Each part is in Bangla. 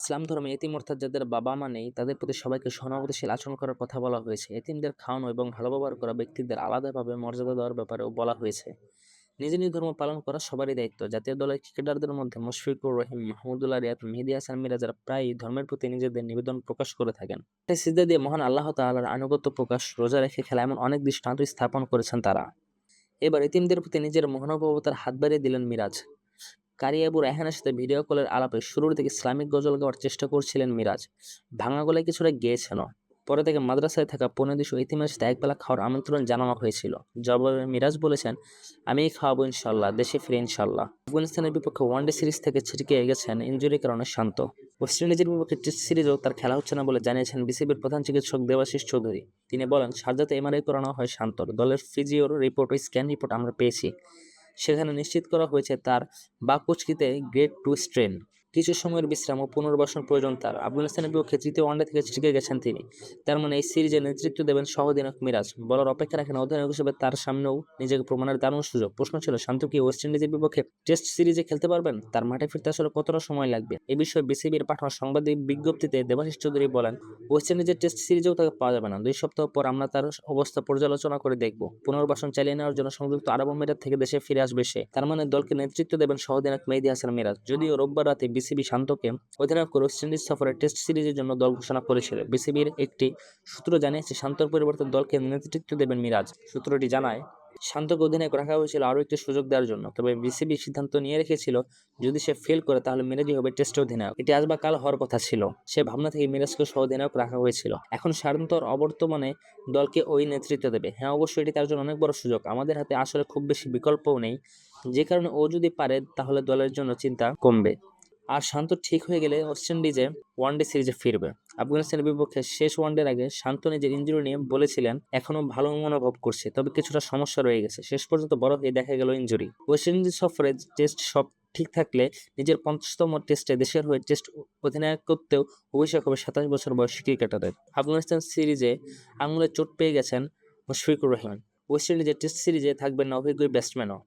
ইসলাম ধর্মে এতিম অর্থাৎ যাদের বাবা মা নেই তাদের প্রতি সবাইকে সহানুভূতিশীল আচরণ করার কথা বলা হয়েছে। এতিমদের খাওয়ানো এবং ভালো ব্যবহার করা ব্যক্তিদের আলাদাভাবে মর্যাদা দেওয়ার ব্যাপারেও বলা হয়েছে। নিজ নিজ ধর্ম পালন করা সবারই দায়িত্ব। জাতীয় দলের ক্রিকেটারদের মধ্যে মুশফিকুর রহিম, মাহমুদুল্লাহ রিয়াদ, মেহেদী হাসান মিরাজরা প্রায়ই ধর্মের প্রতি নিজেদের নিবেদন প্রকাশ করে থাকেন। তাই সিজদা দিয়ে মহান আল্লাহ তাআলার আনুগত্য প্রকাশ, রোজা রেখে খেলা এমন অনেক দৃষ্টান্ত স্থাপন করেছেন তারা। এবার এতিমদের প্রতি নিজের মহানুভবতার হাত বাড়িয়ে দিলেন মিরাজ। কারি আবু রায়হানের সাথে ভিডিও কলের আলাপে শুরুর দিকে ইসলামিক গজল গাওয়ার চেষ্টা করছিলেন মিরাজ। ভাঙা গলায় কিছুটা গেয়েছেন। পরে থেকে মাদ্রাসায় থাকা 15-200 এতিমের সাথে একবেলা খাওয়ার আমন্ত্রণ জানানো হয়েছিল। জবাবে মিরাজ বলেছেন, আমিই খাওয়াবো ইনশাল্লাহ, দেশে ফিরে ইনশাল্লাহ। আফগানিস্তানের বিপক্ষে ওয়ানডে সিরিজ থেকে ছিটকে গেছেন ইনজুরির কারণে শান্ত। ওয়েস্ট ইন্ডিজের বিপক্ষে টেস্ট সিরিজেও তার খেলা হচ্ছে না বলে জানিয়েছেন বিসিবির প্রধান চিকিৎসক দেবাশিস চৌধুরী। তিনি বলেন, শারজাতে এমআরআই করানো হয় শান্তর। দলের ফিজিওর রিপোর্ট ও স্ক্যান রিপোর্ট আমরা পেয়েছি। সেখানে নিশ্চিত করা হয়েছে তার বাককুচকিতে গ্রেড 2 স্ট্রেন। কিছু সময়ের বিশ্রাম ও পুনর্বাসন প্রয়োজন তার। আফগানিস্তানের বিপক্ষে তৃতীয় ওয়ানডে থেকে ছিটকে গেছেন তিনি। তার মানে এই সিরিজে নেতৃত্ব দেবেন সহ-অধিনায়ক মিরাজ। বলার অপেক্ষা রাখেন অধিনায়ক হিসেবে তার সামনেও নিজেকে প্রমাণের দারুণ সুযোগ। প্রশ্ন ছিল, শান্ত কি ওয়েস্ট ইন্ডিজের বিপক্ষে টেস্ট সিরিজে খেলতে পারবেন? তার মাঠে ফিরতে আসলে কতটা সময় লাগবে? এ বিষয়ে বিসিবির পাঠানো সাংবাদিক বিজ্ঞপ্তিতে দেবাশিস চৌধুরী বলেন, ওয়েস্ট ইন্ডিজের টেস্ট সিরিজেও তাকে পাওয়া যাবে না। 2 সপ্তাহ পর আমরা তার অবস্থা পর্যালোচনা করে দেখব। পুনর্বাসন চালিয়ে নেওয়ার জন্য সংযুক্ত আরব আমিরাত থেকে দেশে ফিরে আসবে সে। তার মানে দলকে নেতৃত্ব দেবেন সহ-অধিনায়ক মেহেদী হাসান মিরাজ। যদিও রোববার রাতে বিসিবি শান্তকে অধিনায়ক ওয়েস্ট ইন্ডিজ সফরে টেস্ট সিরিজের জন্য দল ঘোষণা করেছিল। বিসিবির একটি সূত্র জানিয়েছে, শান্তর পরিবর্তে দলকে নেতৃত্ব দেবেন মিরাজ। সূত্রটি জানায়, শান্তকে অধিনায়ক রাখা হয়েছিল আরও একটি সুযোগ দেওয়ার জন্য। তবে বিসিবি সিদ্ধান্ত নিয়ে রেখেছিল, যদি সে ফেল করে তাহলে মিরাজই হবে টেস্ট অধিনায়ক। এটি আজ বা কাল হওয়ার কথা ছিল। সে ভাবনা থেকে মিরাজকে সহ অধিনায়ক রাখা হয়েছিল। এখন শান্তর অবর্তমানে দলকে ওই নেতৃত্ব দেবে। হ্যাঁ, অবশ্যই এটি তার জন্য অনেক বড় সুযোগ। আমাদের হাতে আসলে খুব বেশি বিকল্পও নেই, যে কারণে ও যদি পারে তাহলে দলের জন্য চিন্তা কমবে। আর শান্ত ঠিক হয়ে গেলে ওয়েস্ট ইন্ডিজে ওয়ানডে সিরিজে ফিরবে। আফগানিস্তানের বিপক্ষে শেষ ওয়ানডের আগে শান্ত নিজের ইনজুরি নিয়ে বলেছিলেন, এখনো ভালো অনুভব করছে, তবে কিছুটা সমস্যা রয়ে গেছে। শেষ পর্যন্ত বড় হয়ে দেখা গেল ইনজুরি। ওয়েস্ট ইন্ডিজ সফরে টেস্ট সব ঠিক থাকলে নিজের 50তম টেস্টে দেশের হয়ে টেস্ট অধিনায়কত্বেও অভিষেক হবে 27 বছর বয়সী ক্রিকেটারের। আফগানিস্তান সিরিজে আঙুলে চোট পেয়ে গেছেন মুশফিকুর রহিম। ওয়েস্ট ইন্ডিজের টেস্ট সিরিজে থাকবেন না অভিজ্ঞ ব্যাটসম্যানও।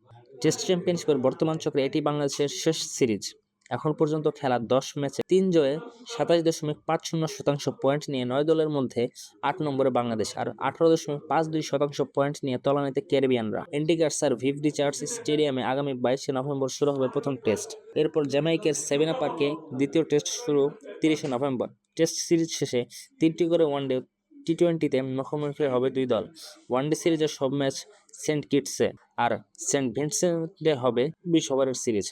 টেস্ট চ্যাম্পিয়নশিপের বর্তমান চক্রে এটি বাংলাদেশের শেষ সিরিজ। এখন পর্যন্ত খেলা 10 ম্যাচে 3 জয়ে 27.50% পয়েন্ট নিয়ে 9 দলের মধ্যে 8 নম্বরে বাংলাদেশ আর 18.52% পয়েন্ট নিয়ে তলানিতে ক্যারিবিয়ানরা। এন্টিগার্স আর ভিভ রিচার্ডস স্টেডিয়ামে আগামী 22শে নভেম্বর শুরু হবে প্রথম টেস্ট। এরপর জ্যামাইকার সেভিনা পার্কে দ্বিতীয় টেস্ট শুরু 30শে নভেম্বর। টেস্ট সিরিজ শেষে 3টি করে ওয়ানডে টি-20তে মুখোমুখি হবে দুই দল। ওয়ানডে সিরিজের সব ম্যাচ সেন্ট কিটসে আর সেন্ট ভিনসেন্টে হবে 20 ওভারের সিরিজ।